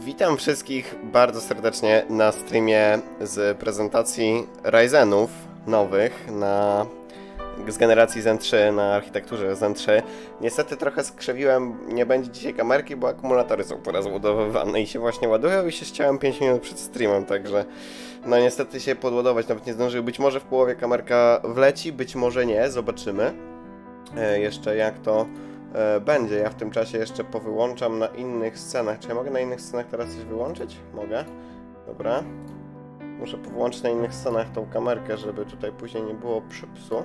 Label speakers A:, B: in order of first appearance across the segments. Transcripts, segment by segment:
A: Witam wszystkich bardzo serdecznie na streamie z prezentacji Ryzenów nowych z generacji Zen 3 na architekturze Zen 3. Niestety trochę skrzywiłem, nie będzie dzisiaj kamerki, bo akumulatory są porozładowywane i się właśnie ładują i się ściąłem 5 minut przed streamem, także no niestety się podładować nawet nie zdążył. Być może w połowie kamerka wleci, być może nie, zobaczymy jeszcze jak to będzie. Ja w tym czasie jeszcze powyłączam na innych scenach. Czy ja mogę na innych scenach teraz coś wyłączyć? Mogę. Dobra. Muszę powyłączyć na innych scenach tą kamerkę, żeby tutaj później nie było przypsu.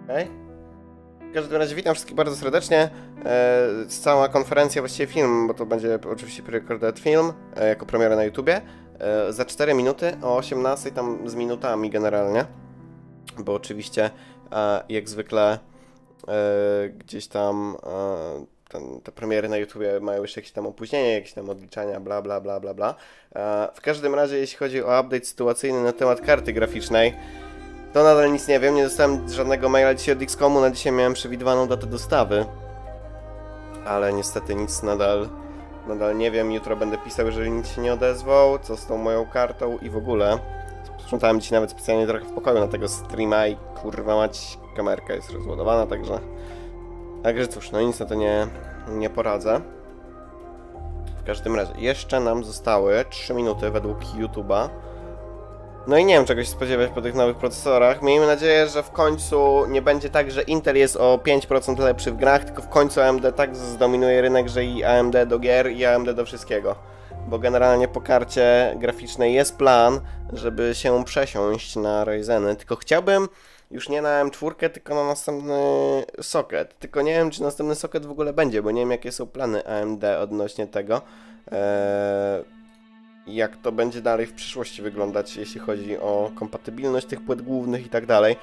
A: Okej. W każdym razie witam wszystkich bardzo serdecznie. Cała konferencja, właściwie film, bo to będzie oczywiście pre-recorded film, jako premiera na YouTubie. Za 4 minuty, o 18 tam z minutami generalnie. Bo oczywiście, jak zwykle, gdzieś tam te premiery na YouTubie mają już jakieś tam opóźnienie, jakieś tam odliczania, bla bla bla bla bla. W każdym razie, jeśli chodzi o update sytuacyjny na temat karty graficznej, to nadal nic nie wiem, nie dostałem żadnego maila dzisiaj od XCOMu, na dzisiaj miałem przewidywaną datę dostawy. Ale niestety nic nadal nie wiem, jutro będę pisał, jeżeli nic się nie odezwał, co z tą moją kartą i w ogóle. Sprzątałem dzisiaj nawet specjalnie trochę w pokoju na tego streama i kurwa mać, kamerka jest rozładowana, także cóż, no nic na to nie poradzę. W każdym razie, jeszcze nam zostały 3 minuty według YouTube'a. No i nie wiem czego się spodziewać po tych nowych procesorach. Miejmy nadzieję, że w końcu nie będzie tak, że Intel jest o 5% lepszy w grach, tylko w końcu AMD tak zdominuje rynek, że i AMD do gier, i AMD do wszystkiego. Bo generalnie po karcie graficznej jest plan, żeby się przesiąść na Ryzeny, tylko chciałbym już nie na M4, tylko na następny socket. Tylko nie wiem, czy następny socket w ogóle będzie, bo nie wiem, jakie są plany AMD odnośnie tego. Jak to będzie dalej w przyszłości wyglądać, jeśli chodzi o kompatybilność tych płyt głównych i tak dalej.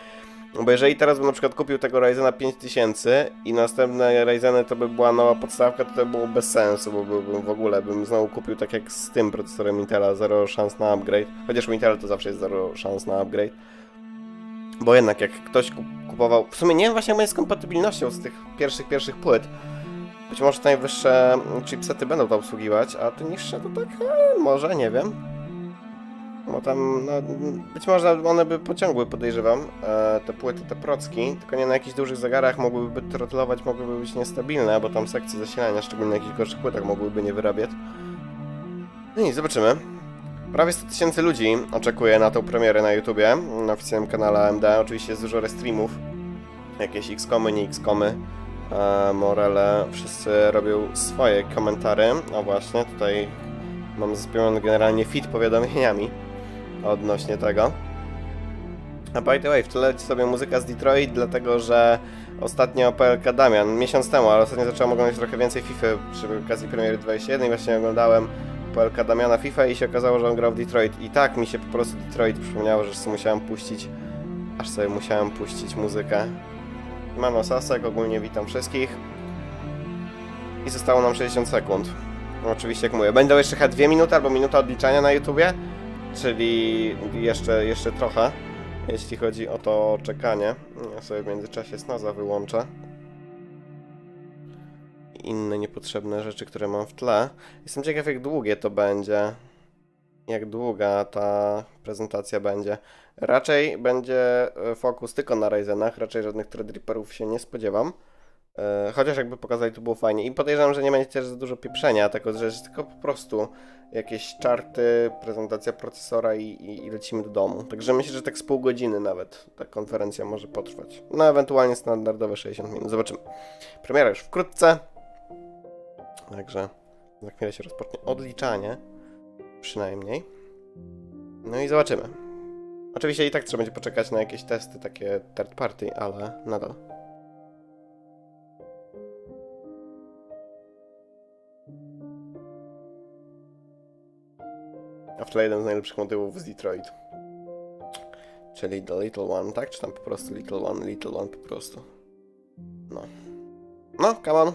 A: Bo jeżeli teraz bym na przykład kupił tego Ryzena 5000 i następne Ryzeny to by była nowa podstawka, to było bez sensu, bo w ogóle bym znowu kupił tak jak z tym procesorem Intela, zero szans na upgrade. Chociaż u Intela to zawsze jest zero szans na upgrade. Bo jednak jak ktoś kupował... W sumie nie wiem właśnie jak będzie z kompatybilnością z tych pierwszych płyt. Być może te najwyższe chipsety będą to obsługiwać, a te niższe to tak może, nie wiem. Bo tam, no, być może one by pociągły, podejrzewam, te płyty, te procki, tylko nie na jakichś dużych zegarach mogłyby trotlować, mogłyby być niestabilne, bo tam sekcje zasilania, szczególnie na jakichś gorszych płytach, mogłyby nie wyrabiać. No i zobaczymy. Prawie 100 000 ludzi oczekuje na tą premierę na YouTubie, na oficjalnym kanale AMD. Oczywiście jest dużo restreamów, jakieś XCOMy, nie XCOMy, Morele, wszyscy robią swoje komentary. No właśnie, tutaj mam zaspiewany generalnie feed powiadomieniami odnośnie tego. A by the way, w tle leci sobie muzyka z Detroit, dlatego że ostatnio PLK Damian, miesiąc temu, ale ostatnio zacząłem oglądać trochę więcej FIFA przy okazji premiery 21 i właśnie oglądałem PLK Damiana FIFA i się okazało, że on grał w Detroit. I tak mi się po prostu Detroit przypomniało, że sobie musiałem puścić muzykę. Mano Sasek, ogólnie witam wszystkich. I zostało nam 60 sekund. Oczywiście jak mówię, będą jeszcze chyba 2 minuty albo minuta odliczania na YouTubie. Czyli jeszcze trochę, jeśli chodzi o to czekanie. Ja sobie w międzyczasie snaza wyłączę. I inne niepotrzebne rzeczy, które mam w tle. Jestem ciekaw jak długie to będzie. Jak długa ta prezentacja będzie. Raczej będzie fokus tylko na Ryzenach, raczej żadnych Threadripperów się nie spodziewam. Chociaż jakby pokazali, to było fajnie. I podejrzewam, że nie będzie też za dużo pieprzenia, tylko po prostu jakieś czarty, prezentacja procesora i lecimy do domu. Także myślę, że tak z pół godziny nawet ta konferencja może potrwać. No ewentualnie standardowe 60 minut. Zobaczymy. Premiera już wkrótce. Także za chwilę się rozpocznie odliczanie. Przynajmniej. No i zobaczymy. Oczywiście i tak trzeba będzie poczekać na jakieś testy takie third party, ale nadal. A w tle jeden z najlepszych motywów z Detroit. Czyli The Little One, tak? Czy tam po prostu Little One po prostu. No. No, come on.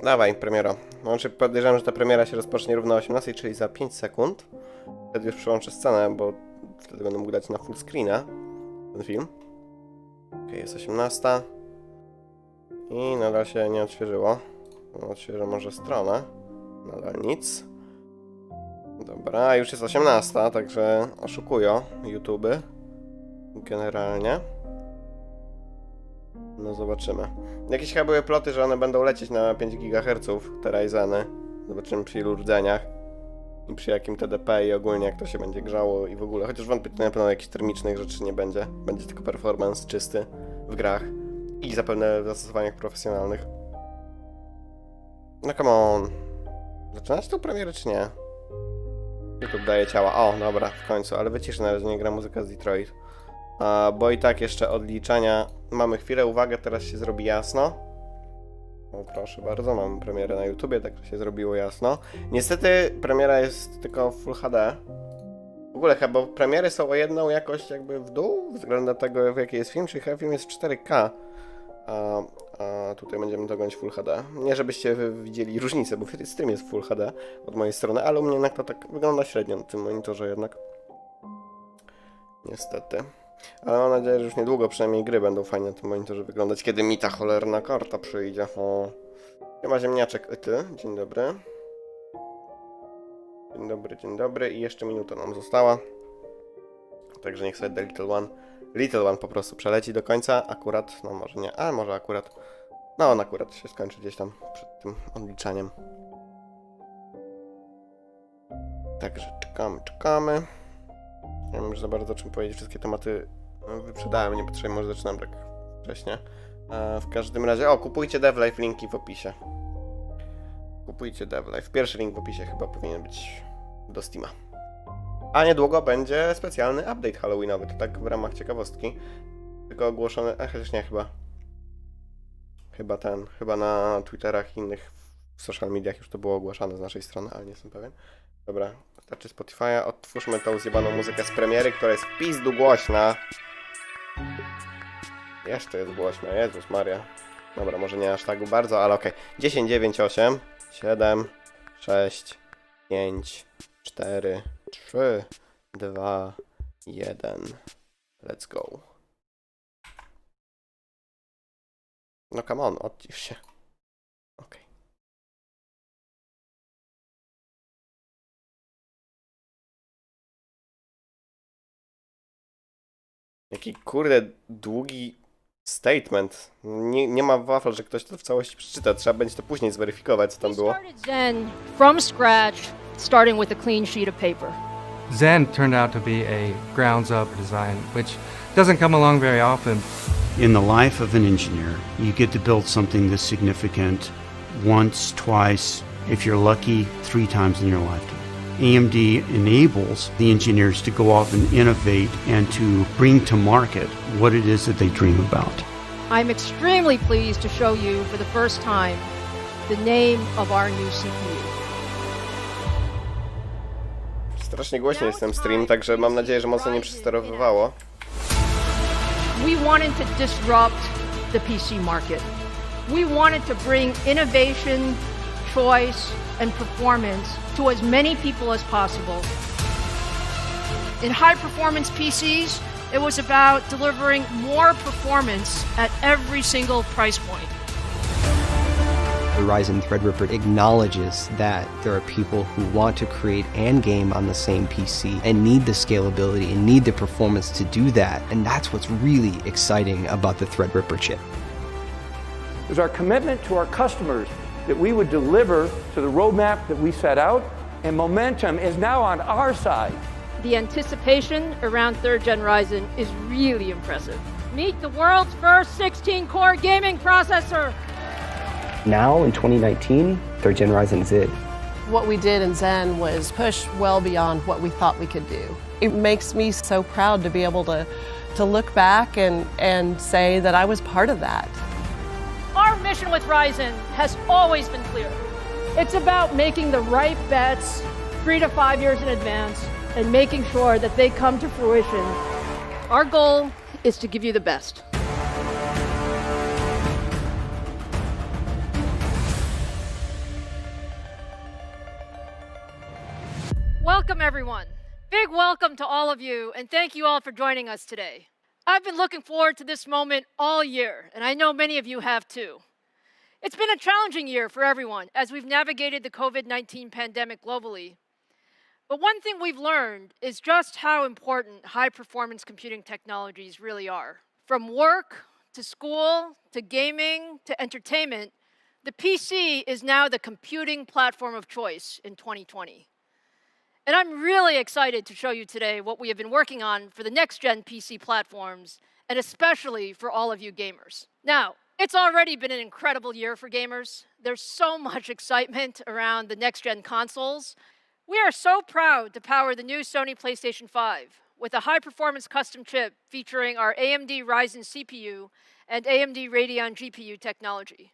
A: Dawaj, premiera. Znaczy podejrzewam, że ta premiera się rozpocznie równo o 18, czyli za 5 sekund. Wtedy już przełączę scenę, bo wtedy będę mógł dać na full screena ten film. Ok, jest 18. I nadal się nie odświeżyło. Odświeżę może stronę. Nadal nic. Dobra, już jest 18, także oszukują YouTube generalnie. No zobaczymy. Jakieś chyba były ploty, że one będą lecieć na 5 GHz, te Ryzeny. Zobaczymy przy ilu rdzeniach i przy jakim TDP i ogólnie jak to się będzie grzało i w ogóle. Chociaż wątpię, to na pewno jakichś termicznych rzeczy nie będzie. Będzie tylko performance czysty w grach i zapewne w zastosowaniach profesjonalnych. No come on. Zaczynać tą premierę czy nie? YouTube daje ciała. O, dobra, w końcu, ale wyciszę, na razie nie gra muzyka z Detroit. Bo i tak jeszcze odliczania mamy chwilę. Uwaga, teraz się zrobi jasno. O, proszę bardzo, mamy premierę na YouTubie, także się zrobiło jasno. Niestety premiera jest tylko Full HD. W ogóle chyba premiery są o jedną jakość jakby w dół, względem tego, w jaki jest film, czyli chyba film jest w 4K. A tutaj będziemy dogonić Full HD. Nie żebyście widzieli różnicę, bo stream jest Full HD od mojej strony, ale u mnie jednak to tak wygląda średnio na tym monitorze jednak. Niestety. Ale mam nadzieję, że już niedługo przynajmniej gry będą fajnie na tym monitorze wyglądać, kiedy mi ta cholerna karta przyjdzie. O. Chyba ziemniaczek. Ty, dzień dobry. Dzień dobry i jeszcze minuta nam została. Także niech sobie Little One po prostu przeleci do końca. Akurat, no może nie, ale może akurat. No on akurat się skończy gdzieś tam przed tym odliczaniem. Także czekamy. Nie wiem już za bardzo o czym powiedzieć, wszystkie tematy wyprzedałem, nie potrzebuję, może zaczynam tak wcześnie. W każdym razie, kupujcie DevLife, linki w opisie. Kupujcie DevLife, pierwszy link w opisie chyba powinien być do Steama. A niedługo będzie specjalny update halloweenowy, to tak w ramach ciekawostki. Tylko ogłoszony, chociaż nie, chyba na Twitterach i innych social mediach już to było ogłaszane z naszej strony, ale nie jestem pewien. Dobra, wystarczy Spotify'a, otwórzmy tą zjebaną muzykę z premiery, która jest pizdu głośna. Jeszcze jest głośna, Jezus Maria. Dobra, może nie aż tak bardzo, ale okej. 10, 9, 8, 7, 6, 5, 4, 3, 2, 1. Let's go. No come on, odcisz się. Okej. Jaki kurde długi statement. Nie ma wafel, że ktoś to w całości przeczyta. Trzeba będzie to później zweryfikować, co tam było.
B: Zen from scratch, starting with a clean sheet of paper.
C: Zen turned out to be a grounds-up design, which doesn't come along very often.
D: In the life of an engineer, you get to build something this significant once, twice, if you're lucky, 3 times in your lifetime. AMD enables the engineers to go off and innovate and to bring to market what it is that they dream about.
B: I'm extremely pleased to show you for the first time the name of our new CPU.
A: Strasznie głośny jest ten stream, także mam nadzieję, że mocno nie przesterowywało.
B: We wanted to disrupt the PC market. We wanted to bring innovation, choice, and performance to as many people as possible. In high-performance PCs, it was about delivering more performance at every single price point.
E: The Ryzen Threadripper acknowledges that there are people who want to create and game on the same PC and need the scalability and need the performance to do that. And that's what's really exciting about the Threadripper chip.
F: It was our commitment to our customers that we would deliver to the roadmap that we set out, and momentum is now on our side.
B: The anticipation around 3rd Gen Ryzen is really impressive. Meet the world's first 16-core gaming processor.
E: Now, in 2019, 3rd Gen Ryzen is it.
G: What we did in Zen was push well beyond what we thought we could do. It makes me so proud to be able to look back and say that I was part of that.
B: Our mission with Ryzen has always been clear. It's about making the right bets 3 to 5 years in advance and making sure that they come to fruition. Our goal is to give you the best. Welcome, everyone. Big welcome to all of you, and thank you all for joining us today. I've been looking forward to this moment all year, and I know many of you have too. It's been a challenging year for everyone as we've navigated the COVID-19 pandemic globally. But one thing we've learned is just how important high-performance computing technologies really are. From work to school to gaming to entertainment, the PC is now the computing platform of choice in 2020. And I'm really excited to show you today what we have been working on for the next-gen PC platforms, and especially for all of you gamers. Now, it's already been an incredible year for gamers. There's so much excitement around the next-gen consoles. We are so proud to power the new Sony PlayStation 5 with a high-performance custom chip featuring our AMD Ryzen CPU and AMD Radeon GPU technology.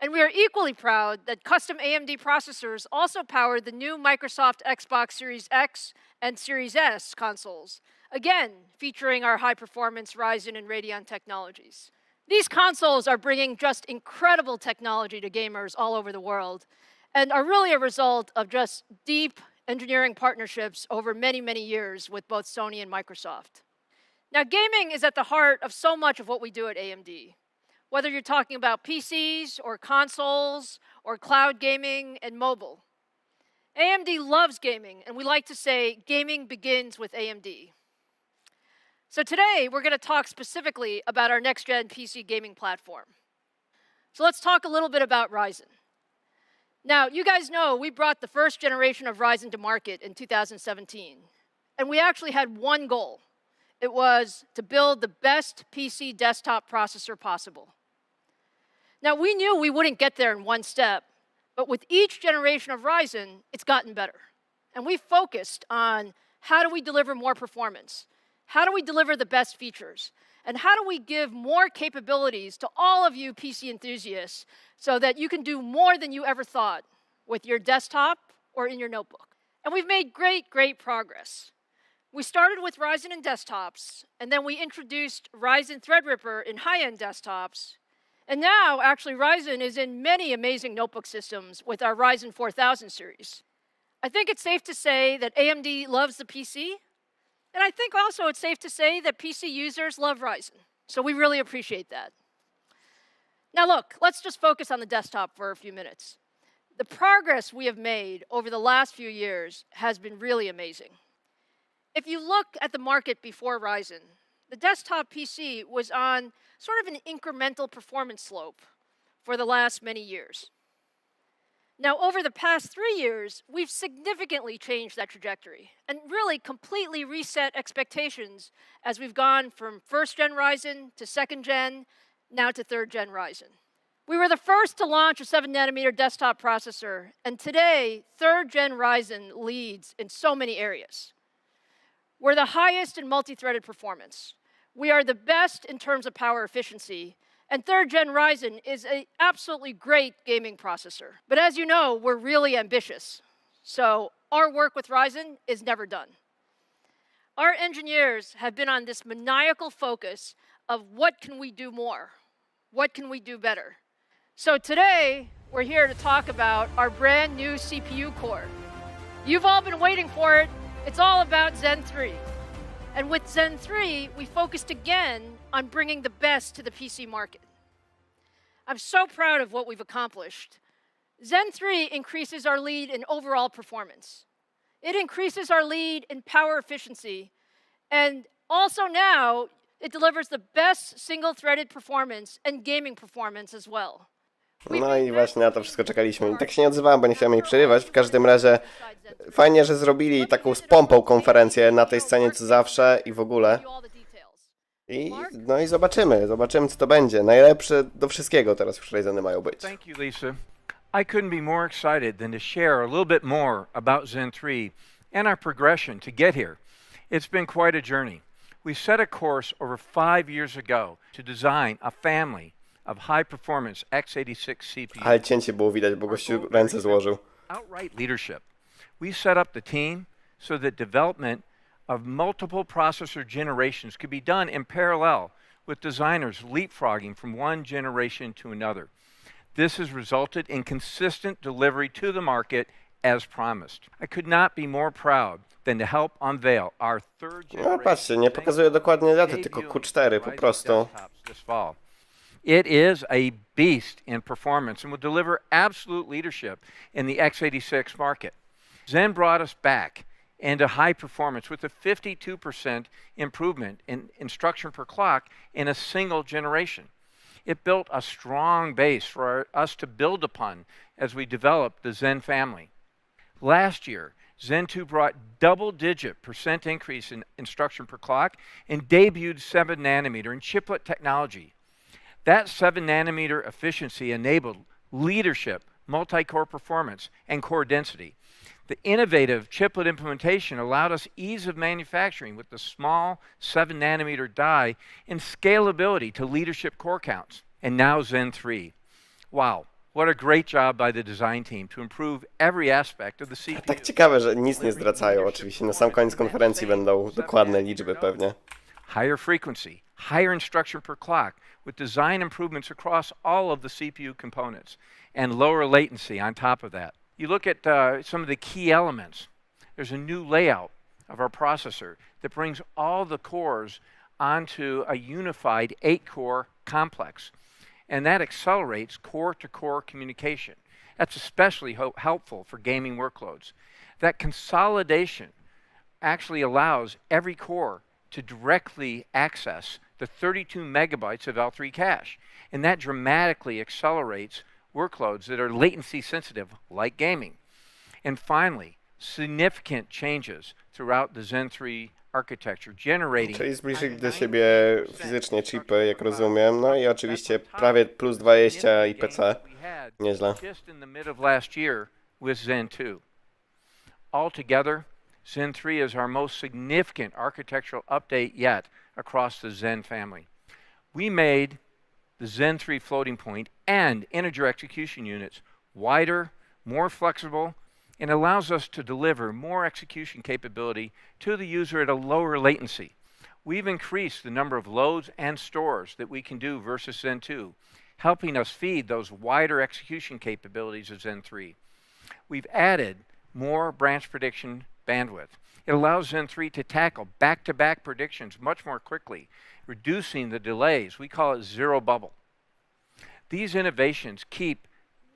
B: And we are equally proud that custom AMD processors also powered the new Microsoft Xbox Series X and Series S consoles, again, featuring our high-performance Ryzen and Radeon technologies. These consoles are bringing just incredible technology to gamers all over the world and are really a result of just deep engineering partnerships over many, many years with both Sony and Microsoft. Now, gaming is at the heart of so much of what we do at AMD. Whether you're talking about PCs or consoles or cloud gaming and mobile. AMD loves gaming, and we like to say gaming begins with AMD. So today, we're going to talk specifically about our next-gen PC gaming platform. So let's talk a little bit about Ryzen. Now, you guys know we brought the first generation of Ryzen to market in 2017. And we actually had one goal. It was to build the best PC desktop processor possible. Now, we knew we wouldn't get there in one step, but with each generation of Ryzen, it's gotten better. And we focused on how do we deliver more performance? How do we deliver the best features? And how do we give more capabilities to all of you PC enthusiasts so that you can do more than you ever thought with your desktop or in your notebook? And we've made great, great progress. We started with Ryzen in desktops, and then we introduced Ryzen Threadripper in high-end desktops. And now, actually, Ryzen is in many amazing notebook systems with our Ryzen 4000 series. I think it's safe to say that AMD loves the PC, and I think also it's safe to say that PC users love Ryzen. So we really appreciate that. Now look, let's just focus on the desktop for a few minutes. The progress we have made over the last few years has been really amazing. If you look at the market before Ryzen, the desktop PC was on sort of an incremental performance slope for the last many years. Now, over the past 3 years, we've significantly changed that trajectory and really completely reset expectations as we've gone from first-gen Ryzen to second-gen, now to third-gen Ryzen. We were the first to launch a 7-nanometer desktop processor, and today, third-gen Ryzen leads in so many areas. We're the highest in multi-threaded performance. We are the best in terms of power efficiency, and third-gen Ryzen is an absolutely great gaming processor. But as you know, we're really ambitious. So our work with Ryzen is never done. Our engineers have been on this maniacal focus of what can we do more? What can we do better? So today, we're here to talk about our brand new CPU core. You've all been waiting for it. It's all about Zen 3. And with Zen 3, we focused again on bringing the best to the PC market. I'm so proud of what we've accomplished. Zen 3 increases our lead in overall performance. It increases our lead in power efficiency. And also now, it delivers the best single-threaded performance and gaming performance as well.
A: No i właśnie na to wszystko czekaliśmy. I tak się nie odzywałem, bo nie chciałem jej przerywać. W każdym razie fajnie, że zrobili taką z pompą konferencję na tej scenie co zawsze i w ogóle. No i zobaczymy co to będzie. Najlepsze do wszystkiego teraz już Ryzeny mają być.
F: Thank you, Lisa. I couldn't be more excited than to share a little bit more about Zen 3 and our progression to get here. It's been quite a journey. We set a course over 5 years ago to design a family of high-performance x86 CPUs.
A: Ale cięcie było widać, bo gościu ręce złożył.
F: Outright leadership. We set up the team so that development of multiple processor generations could be done in parallel, with designers leapfrogging from one generation to another. This has resulted in consistent delivery to the market as promised. I could not be more proud than to help unveil our third generation.
A: No patrzcie, nie pokazuje dokładnie daty, tylko Q4 po prostu.
F: It is a beast in performance and will deliver absolute leadership in the x86 market. Zen brought us back into high performance with a 52% improvement in instruction per clock in a single generation. It built a strong base for us to build upon as we developed the Zen family. Last year, Zen 2 brought double-digit percent increase in instruction per clock and debuted 7 nanometer in chiplet technology. That 7 nanometer efficiency enabled leadership, multi-core performance, and core density. The innovative chiplet implementation allowed us ease of manufacturing with the small 7 nanometer die and scalability to leadership core counts. And now Zen 3. Wow, what a great job by the design team to improve every aspect of the CPU.
A: Tak ciekawe, że nic nie zdradzają. Oczywiście na sam koniec konferencji będą dokładne liczby pewnie.
F: Higher frequency, higher instruction per clock with design improvements across all of the CPU components and lower latency on top of that. You look at some of the key elements. There's a new layout of our processor that brings all the cores onto a unified 8-core complex. And that accelerates core-to-core communication. That's especially helpful for gaming workloads. That consolidation actually allows every core to directly access the 32 megabytes of L3 cache. And that dramatically accelerates workloads that are latency sensitive, like gaming. And finally, significant changes throughout the Zen 3 architecture, generating...
A: Czyli zbliżyli do siebie fizycznie chipy, jak rozumiem, no i oczywiście prawie plus 20 i PC. Nieźle.
F: Just in the mid of last year with Zen 2. Altogether, Zen 3 is our most significant architectural update yet across the Zen family. We made the Zen 3 floating point and integer execution units wider, more flexible, and allows us to deliver more execution capability to the user at a lower latency. We've increased the number of loads and stores that we can do versus Zen 2, helping us feed those wider execution capabilities of Zen 3. We've added more branch prediction bandwidth. It allows Zen 3 to tackle back-to-back predictions much more quickly, reducing the delays. We call it zero bubble. These innovations keep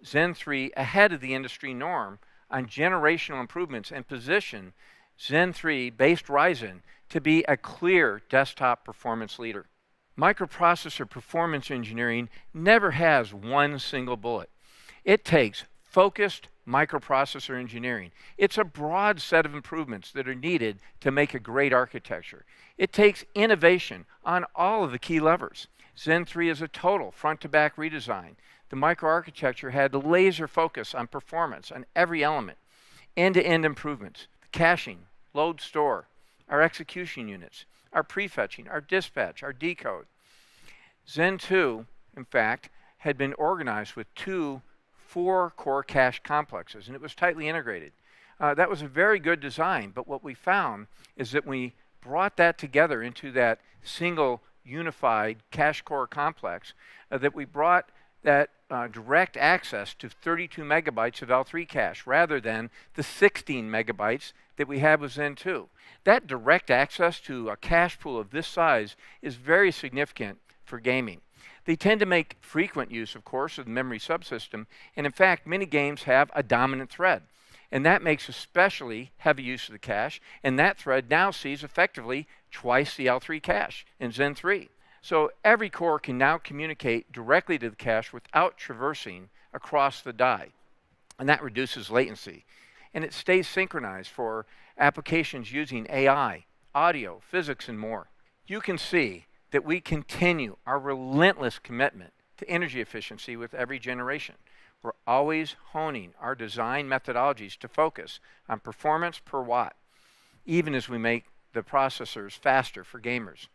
F: Zen 3 ahead of the industry norm on generational improvements and position Zen 3-based Ryzen to be a clear desktop performance leader. Microprocessor performance engineering never has one single bullet. It takes focused microprocessor engineering. It's a broad set of improvements that are needed to make a great architecture. It takes innovation on all of the key levers. Zen 3 is a total front-to-back redesign. The microarchitecture had laser focus on performance on every element, end-to-end improvements, caching, load store, our execution units, our prefetching, our dispatch, our decode. Zen 2, in fact, had been organized with 2 4-core cache complexes, and it was tightly integrated. That was a very good design, but what we found is that we brought that together into that single unified cache core complex, that we brought that direct access to 32 megabytes of L3 cache rather than the 16 megabytes that we have with Zen 2. That direct access to a cache pool of this size is very significant for gaming. They tend to make frequent use, of course, of the memory subsystem, and in fact, many games have a dominant thread. And that makes especially heavy use of the cache, and that thread now sees effectively twice the L3 cache in Zen 3. So every core can now communicate directly to the cache without traversing across the die, and that reduces latency. And it stays synchronized for applications using AI, audio, physics, and more. You can see that we continue our relentless commitment to energy efficiency with every generation. We're always honing our design methodologies to focus on performance per watt, even as we make the processors faster for gamers.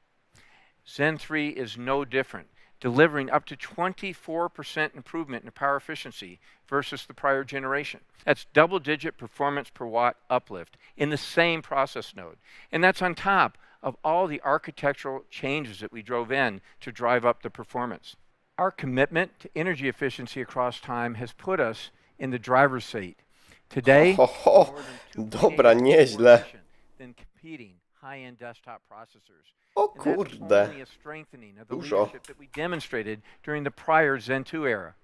F: Zen 3 is no different, delivering up to 24% improvement in power efficiency versus the prior generation. That's double-digit performance per watt uplift in the same process node. And that's on top of all the architectural changes that we drove in to drive up the performance. Our commitment to energy efficiency across time has put us in the driver's seat. Today,
A: Dobra, nieźle.
F: than competing high-end desktop processors.
A: O
F: And that's
A: kurde,
F: only a strengthening of the
A: dużo.
F: leadership that we demonstrated during the prior Zen 2 era.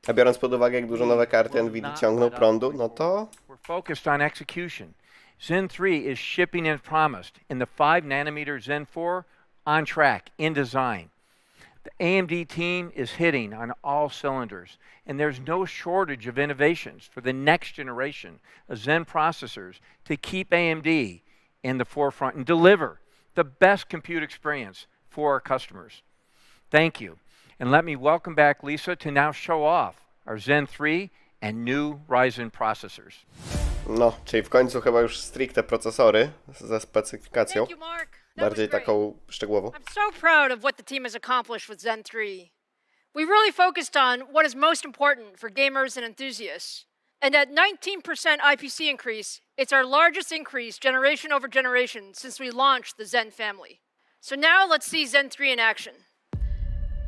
A: A biorąc pod uwagę, jak dużo nowe karty NVIDIA ciągną prądu, no to
F: We're focused on execution. Zen 3 is shipping as promised, and the 5-nanometer Zen 4 on track, in design. The AMD team is hitting on all cylinders, and there's no shortage of innovations for the next generation of Zen processors to keep AMD in the forefront and deliver the best compute experience for our customers. Thank you, and let me welcome back Lisa to now show off our Zen 3 and new Ryzen processors.
A: No, czyli w końcu chyba już stricte procesory ze specyfikacją,
B: Thank you, Mark. That was
A: bardziej
B: great.
A: taką szczegółową.
B: I'm so proud of what the team has accomplished with Zen 3. We really focused on what is most important for gamers and enthusiasts. And at 19% IPC increase, it's our largest increase generation over generation since we launched the Zen family. So now let's see Zen 3 in action.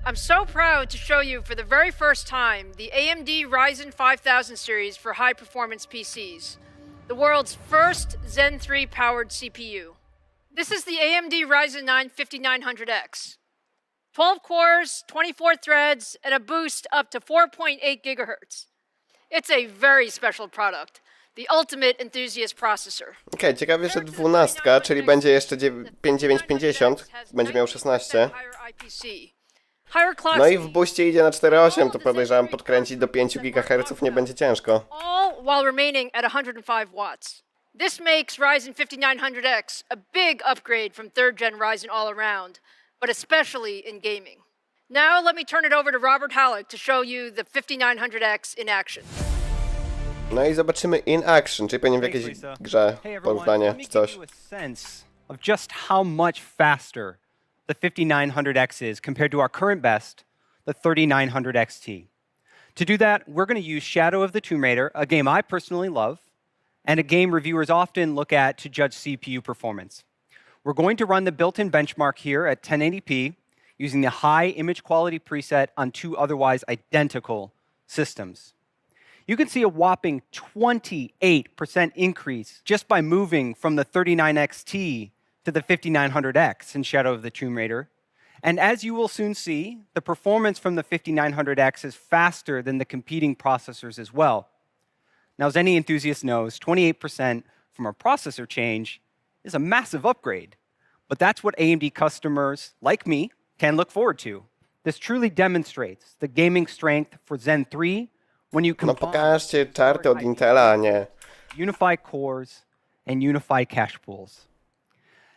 B: I'm so proud to show you for the very first time the AMD Ryzen 5000 series for high-performance PCs, the world's first Zen 3 powered CPU. This is the AMD Ryzen 9 5900X. 12 cores, 24 threads, and a boost up to 4.8 gigahertz. It's a very special product, the ultimate enthusiast processor.
A: Okej, ciekawie, że 12, czyli będzie jeszcze 5950, będzie miał 16. No i w buście idzie na 4.8, to podejrzewam podkręcić do 5 GHz nie będzie ciężko.
B: All while remaining at 105 watts. This makes Ryzen 5900X a big upgrade from 3rd gen Ryzen all around, but especially in gaming. Now let me turn it over to Robert Halleck to show you the 5900X in action.
A: No i zobaczymy in action, czyli pewnie w jakiejś grze porównanie czy coś.
E: Sense of just how much faster the 5900X is compared to our current best, the 3900 XT. To do that, we're going to use Shadow of the Tomb Raider, a game I personally love, and a game reviewers often look at to judge CPU performance. We're going to run the built-in benchmark here at 1080p using the high image quality preset on two otherwise identical systems. You can see a whopping 28% increase just by moving from the 39XT to the 5900X in Shadow of the Tomb Raider. And as you will soon see, the performance from the 5900X is faster than the competing processors as well. Now, as any enthusiast knows, 28% from a processor change is a massive upgrade. But that's what AMD customers, like me, can look forward to. This truly demonstrates the gaming strength for Zen 3 when you
A: No
E: combine
A: pokażcie czarty od Intela, a nie.
E: unify cores and unify cache pools.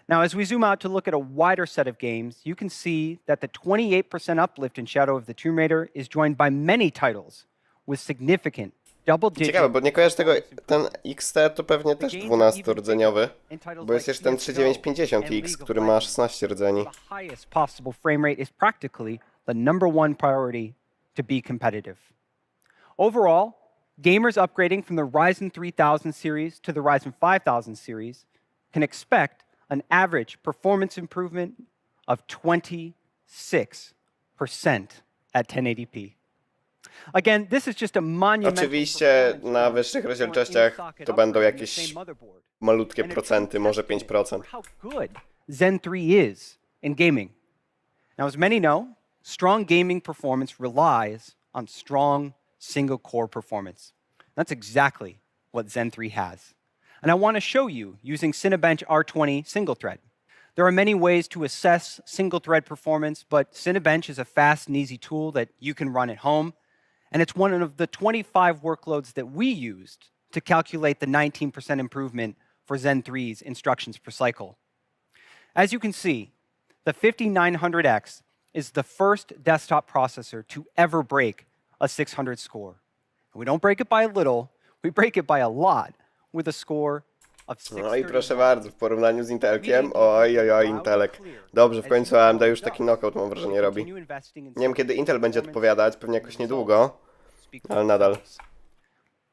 E: Now, as we zoom out to look at a wider set of games, you can see that the 28% uplift in Shadow of the Tomb Raider is joined by many titles with significant double-digit...
A: Ciekawe, bo nie kojarzę tego, ten XT to pewnie też 12-rdzeniowy, bo jest jeszcze ten 3950X, który ma 16 rdzeni.
E: The highest possible frame rate is practically the #1 priority to be competitive. Overall, gamers upgrading from the Ryzen 3000 series to the Ryzen 5000 series can expect an average performance improvement of 26% at 1080p. Again, this is just a monumental...
A: Oczywiście na wyższych rozdzielczościach to będą jakieś malutkie procenty, może 5%.
E: How good Zen 3 is in gaming. Now, as many know, strong gaming performance relies on strong single-core performance. That's exactly what Zen 3 has. And I want to show you using Cinebench R20 single-thread. There are many ways to assess single-thread performance, but Cinebench is a fast and easy tool that you can run at home. And it's one of the 25 workloads that we used to calculate the 19% improvement for Zen 3's instructions per cycle. As you can see, the 5900X is the first desktop processor to ever break a 600 score. And we don't break it by a little, we break it by a lot, with a score of 630.
A: No i proszę bardzo, w porównaniu z Intelkiem, oj, Intelek. Dobrze, w końcu AMD już taki knockout, mam wrażenie, robi. Nie wiem, kiedy Intel będzie odpowiadać, pewnie jakoś niedługo, ale nadal.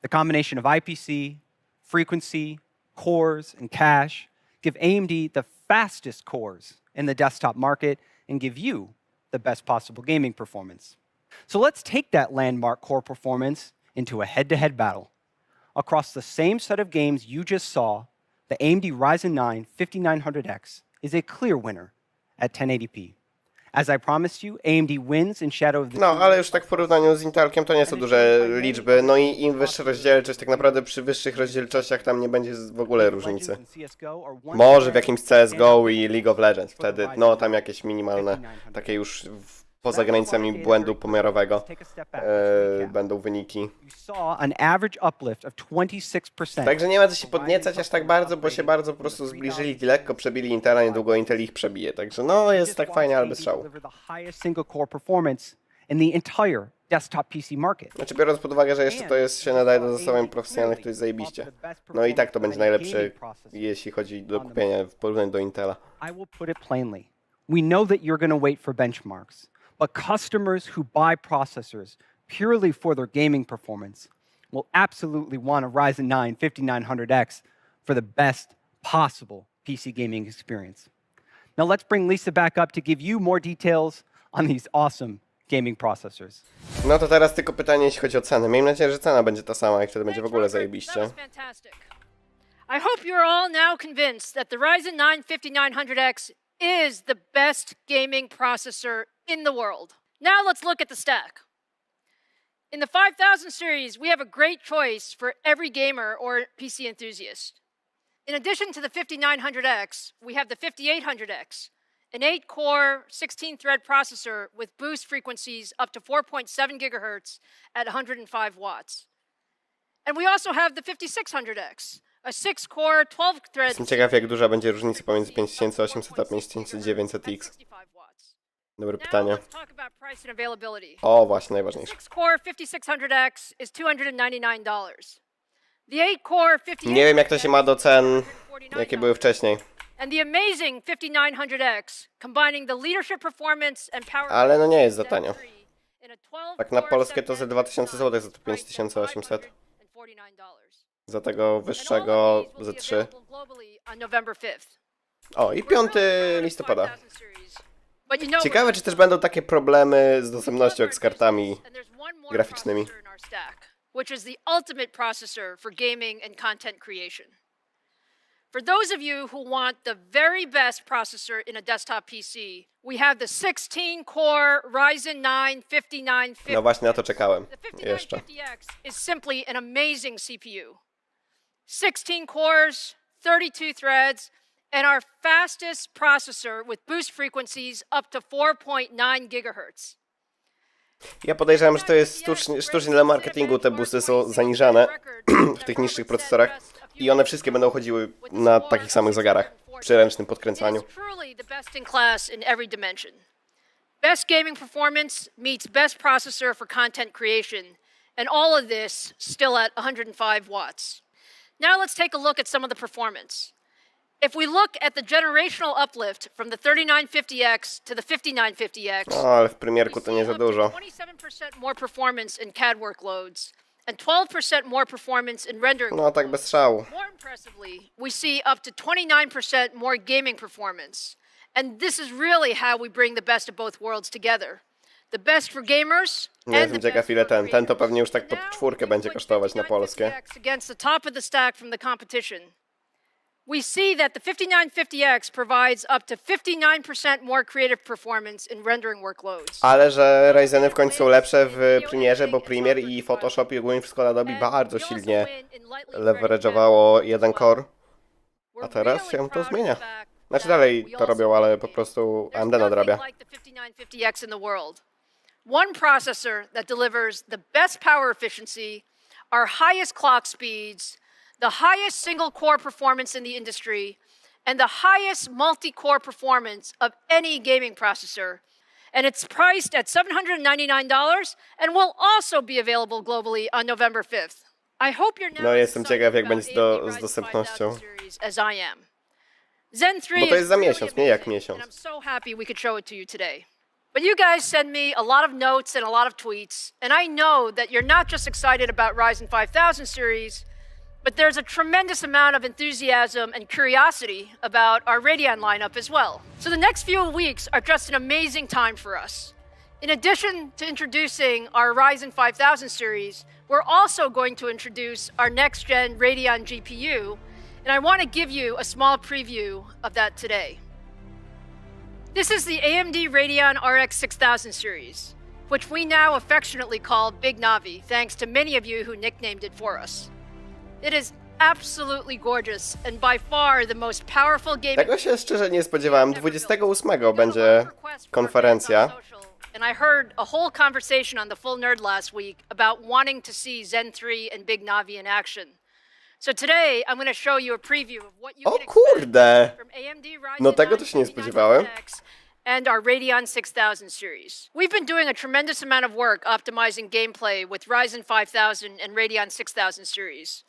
E: The combination of IPC, frequency, cores, and cache give AMD the fastest cores in the desktop market and give you the best possible gaming performance. So let's take that landmark core performance into a head-to-head battle. Across the same set of games you just saw, the AMD Ryzen 9 5900X is a clear winner at 1080p.
H: As I promised you, AMD wins in Shadow of the
A: No,
H: Tomb
A: ale już tak w porównaniu z Intelkiem to nie są duże liczby. No i im wyższa rozdzielczość, tak naprawdę przy wyższych rozdzielczościach tam nie będzie w ogóle różnicy. Może w jakimś CSGO i League of Legends. Wtedy, no tam jakieś minimalne, takie już poza granicami błędu pomiarowego będą wyniki.
H: You saw an average uplift of 26%.
A: Także nie ma co się podniecać aż tak bardzo, bo się bardzo po prostu zbliżyli i lekko przebili Intela, niedługo Intel ich przebije. Także no jest tak fajnie, ale bez szału.
H: Deliver the highest single core performance in the entire desktop PC market.
A: Znaczy biorąc pod uwagę, że jeszcze to jest, się nadaje do zastosowań profesjonalnych, to jest zajebiście. No i tak to będzie najlepsze, jeśli chodzi do kupienia w porównaniu do Intela.
H: I will put it plainly. We know that you're going to wait for benchmarks, but customers who buy processors purely for their gaming performance will absolutely want a Ryzen 9 5900X for the best possible PC gaming experience. Now let's bring Lisa back up to give you more details on these awesome gaming processors.
A: No to teraz tylko pytanie, jeśli chodzi o cenę. Miejmy nadzieję, że cena będzie ta sama i wtedy będzie w ogóle zajebiście.
B: I hope you're all now convinced that the Ryzen 9 5900X is the best gaming processor in the world. Now let's look at the stack. In the 5000 series, we have a great choice for every gamer or PC enthusiast. In addition to the 5900X, we have the 5800X, an 8-core, 16-thread processor with boost frequencies up to 4.7 gigahertz at 105 watts. And we also have the 5600X, a 6-core, 12-thread...
A: Jestem ciekaw, jak duża będzie różnica pomiędzy 5800 a 5900X. Dobre pytanie. O, właśnie, najważniejsze.
B: 6-core 5600X is $299. The 8-core 5800X
A: Nie wiem, jak to się ma do cen, jakie były wcześniej.
B: And the amazing 5900X, combining the leadership performance and power.
A: Ale no nie jest za tanio. Tak na polskie to ze 2000 zł, za to 5800. Za tego wyższego ze 3. O, i 5 listopada. Ciekawe, czy też będą takie problemy z dostępnością jak z kartami graficznymi.
B: Which is the ultimate processor for gaming and content creation. For those of you who want the very best processor in a desktop PC, we have the 16-core Ryzen 9 5950.
A: No właśnie na to czekałem.
B: The
A: Jeszcze.
B: 5950X is simply an amazing CPU. 16 cores, 32 threads, and our fastest processor with boost frequencies up to 4.9 gigahertz.
A: Ja podejrzewam, że to jest sztucznie dla marketingu, te boosty są zaniżane w tych niższych procesorach i one wszystkie będą chodziły na takich samych zegarach przy ręcznym podkręcaniu.
B: Best gaming performance meets best processor for content creation, and all of this still at 105 watts. Now let's take a look at some of the performance. If we look at the generational uplift from the 3950X to the 5950X,
A: No, ale w premierku to nie za dużo.
B: 27% more performance in CAD workloads and 12% more performance in rendering.
A: No tak bez szału.
B: More impressively, we see up to 29% more gaming performance. And this is really how we bring the best of both worlds together. The best for gamers
A: Nie
B: and the
A: jestem ciekaw,
B: best
A: ile
B: for
A: ten. Ten to pewnie już tak pod czwórkę będzie kosztować na polskie.
B: Against the top of the stack from the competition. We see that the 5950X provides up to 59% more creative performance in rendering workloads.
A: Ale że Ryzeny w końcu są lepsze w Premierze, bo Premier i Photoshop i ogólnie wszystko na Adobe bardzo silnie leverage'owało jeden core. A teraz się to zmienia. Znaczy dalej to robią, ale po prostu AMD nadrabia.
B: One processor that delivers the best power efficiency, our highest clock speeds, the highest single core performance in the industry, and the highest multi-core performance of any gaming processor. And it's priced at $799 and will also be available globally on November 5th. I hope you're now
A: No jestem ciekaw, jak
B: excited
A: będzie
B: about
A: z
B: AMD Ryzen
A: dostępnością.
B: 5000 series as I am. Zen 3
A: Bo to jest za
B: really
A: miesiąc, nie jak
B: amazing,
A: miesiąc.
B: and I'm so happy we could show it to you today. But you guys send me a lot of notes and a lot of tweets, and I know that you're not just excited about Ryzen 5000 series, but there's a tremendous amount of enthusiasm and curiosity about our Radeon lineup as well. So the next few weeks are just an amazing time for us. In addition to introducing our Ryzen 5000 series, we're also going to introduce our next-gen Radeon GPU, and I want to give you a small preview of that today. This is the AMD Radeon RX 6000 series, which we now affectionately call Big Navi, thanks to many of you who nicknamed it for us. It is absolutely gorgeous and by far the most powerful gaming...
A: Tego się szczerze nie spodziewałem. 28 będzie konferencja.
B: And I heard a whole conversation on the Full Nerd last week about wanting to see Zen 3 and Big Navi in action. So today I'm going to show you a preview of what you
A: O
B: can
A: kurde!
B: expect from AMD Ryzen
A: No tego to
B: 9
A: się nie spodziewałem.
B: 5900X and our Radeon 6000 series. We've been doing a tremendous amount of work optimizing gameplay with Ryzen 5000 and Radeon 6000 series.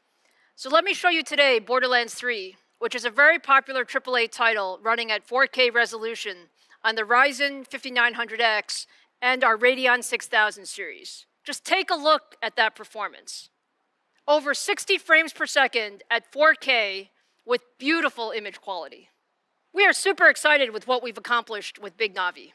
B: So let me show you today Borderlands 3, which is a very popular AAA title running at 4K resolution on the Ryzen 5900X and our Radeon 6000 series. Just take a look at that performance. Over 60 frames per second at 4K with beautiful image quality. We are super excited with what we've accomplished with Big Navi.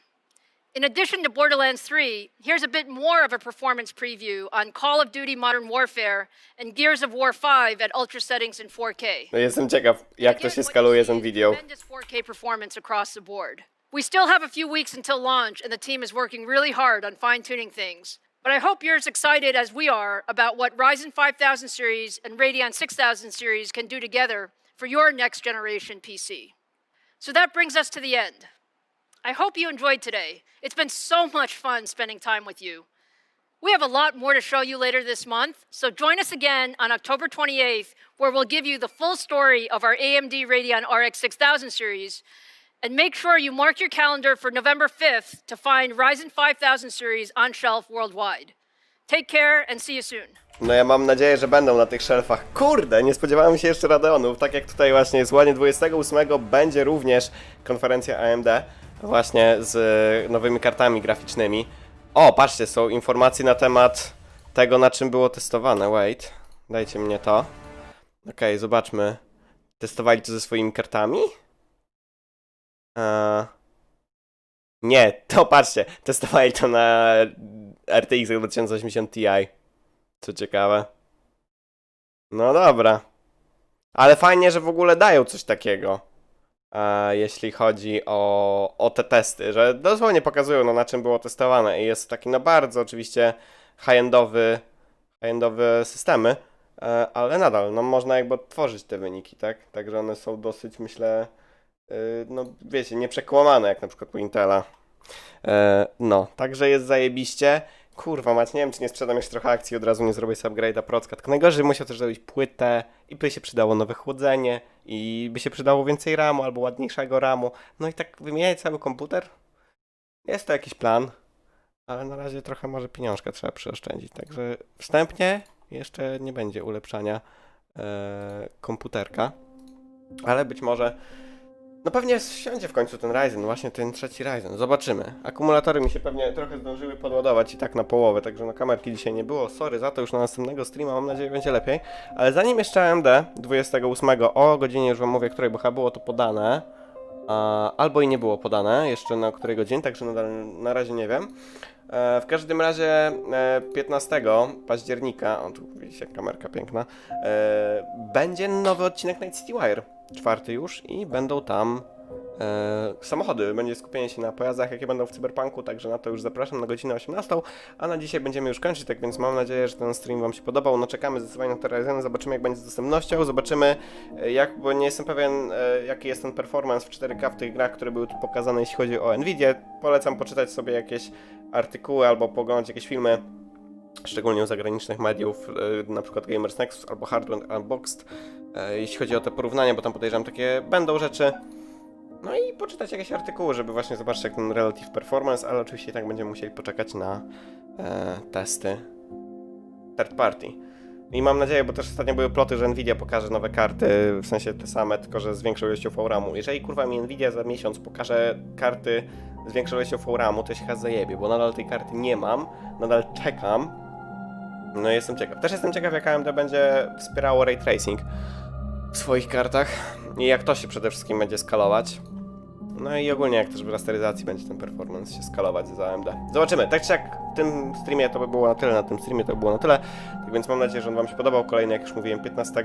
B: In addition to Borderlands 3, here's a bit more of a performance preview on Call of Duty Modern Warfare and Gears of War 5 at ultra settings in 4K.
A: No jestem ciekaw, jak to się skaluje z Nvidią.
B: Tremendous 4K performance across the board. We still have a few weeks until launch, and the team is working really hard on fine-tuning things. But I hope you're as excited as we are about what Ryzen 5000 series and Radeon 6000 series can do together for your next generation PC. So that brings us to the end. I hope you enjoyed today. It's been so much fun spending time with you. We have a lot more to show you later this month, so join us again on October 28th, where we'll give you the full story of our AMD Radeon RX 6000 series. And make sure you mark your calendar for November 5th to find Ryzen 5000 series on shelf worldwide. Take care and see you soon.
A: No ja mam nadzieję, że będą na tych szelfach. Kurde, nie spodziewałem się jeszcze Radeonów. Tak jak tutaj właśnie jest ładnie, 28 będzie również konferencja AMD. Właśnie z nowymi kartami graficznymi. O, patrzcie, są informacje na temat tego, na czym było testowane. Wait, dajcie mnie to. Okej, zobaczmy. Testowali to ze swoimi kartami? Nie, to patrzcie, testowali to na RTX 2080 Ti. Co ciekawe. No dobra. Ale fajnie, że w ogóle dają coś takiego. Jeśli chodzi o te testy, że dosłownie pokazują, no, na czym było testowane. I jest taki, no bardzo oczywiście high-endowe systemy, ale nadal, no można jakby odtworzyć te wyniki, tak? Także one są dosyć, myślę, no wiecie, nieprzekłamane jak na przykład u Intela. No, także jest zajebiście. Kurwa mać, nie wiem, czy nie sprzedam jeszcze trochę akcji, od razu nie zrobię sobie upgrade'a procka. Tylko najgorzej, musiał też zrobić płytę i by się przydało nowe chłodzenie i by się przydało więcej RAMu albo ładniejszego RAMu. No i tak wymieniać cały komputer? Jest to jakiś plan, ale na razie trochę może pieniążka trzeba przyoszczędzić. Także wstępnie jeszcze nie będzie ulepszania komputerka, ale być może... No pewnie wsiądzie w końcu ten Ryzen, właśnie ten trzeci Ryzen. Zobaczymy. Akumulatory mi się pewnie trochę zdążyły podładować i tak na połowę, także no kamerki dzisiaj nie było. Sorry za to, już na następnego streama, mam nadzieję będzie lepiej. Ale zanim jeszcze AMD 28 o godzinie, już wam mówię, której, bo chyba było to podane. Albo i nie było podane jeszcze na której godzinie, także na razie nie wiem. W każdym razie 15 października, o tu widzicie, kamerka piękna, będzie nowy odcinek Night City Wire. 4 już i będą tam samochody. Będzie skupienie się na pojazdach, jakie będą w Cyberpunku, także na to już zapraszam na godzinę 18, a na dzisiaj będziemy już kończyć, tak więc mam nadzieję, że ten stream wam się podobał. No czekamy zdecydowanie na te Ryzeny, zobaczymy jak będzie z dostępnością, zobaczymy jak, bo nie jestem pewien jaki jest ten performance w 4K w tych grach, które były tu pokazane, jeśli chodzi o Nvidię. Polecam poczytać sobie jakieś artykuły albo poglądać jakieś filmy, szczególnie u zagranicznych mediów, na przykład Gamers Nexus albo Hardware Unboxed, jeśli chodzi o te porównania, bo tam podejrzewam takie będą rzeczy. No i poczytać jakieś artykuły, żeby właśnie zobaczyć jak ten relative performance, ale oczywiście i tak będziemy musieli poczekać na testy third party. I mam nadzieję, bo też ostatnio były ploty, że Nvidia pokaże nowe karty, w sensie te same, tylko że z większą ilością VRAM-u. Jeżeli kurwa mi Nvidia za miesiąc pokaże karty z większą ilością VRAM-u, to się chyba zajebie, bo nadal tej karty nie mam, nadal czekam. No i jestem ciekaw. Też jestem ciekaw, jak AMD będzie wspierało ray tracing w swoich kartach i jak to się przede wszystkim będzie skalować. No i ogólnie jak też w rasteryzacji będzie ten performance się skalować z AMD. Zobaczymy. Tak czy jak w tym streamie to by było na tyle, na tym streamie to by było na tyle. Tak więc mam nadzieję, że on wam się podobał. Kolejny, jak już mówiłem, 15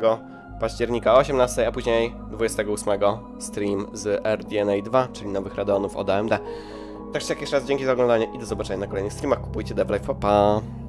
A: października o 18, a później 28 stream z RDNA 2, czyli nowych Radeonów od AMD. Także jeszcze raz dzięki za oglądanie i do zobaczenia na kolejnych streamach. Kupujcie DevLife, pa pa!